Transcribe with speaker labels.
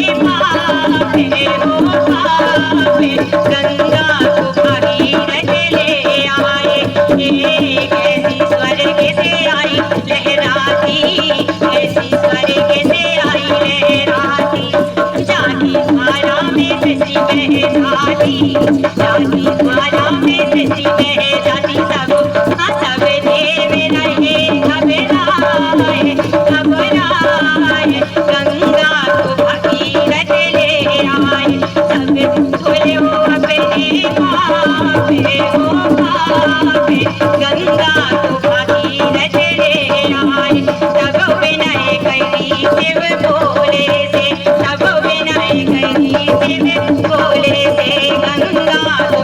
Speaker 1: पावे हो पावे गंगा को भगीरथ ले आए। एक ऐसी स्वर्ग से आई लहराती, ऐसी स्वर्ग से आई लहराती, जाती धारा में सची बह जाती, जाती धारा में सची बह जाती। सब देव रहे घबराए घबराए गंगा को भगीरथ ले आए। सब धुलो अपने पावे हो पावे गंगा को भगीरथ ले आए। तब विनय करी शिव भोले से, तब विनय करी शिव भोले से गंगा को